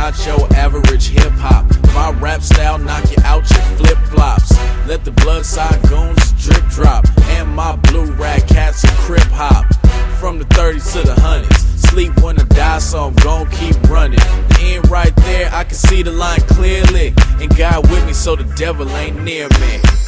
not your average hip-hop. My rap style knock you out your flip-flops. Let the blood side goons drip drop. And my blue rag cats who crip hop. From the 30s to the hundreds. Sleep when I die, so I'm gon' keep running. The end right there, I can see the line clearly. And God with me, so the devil ain't near me.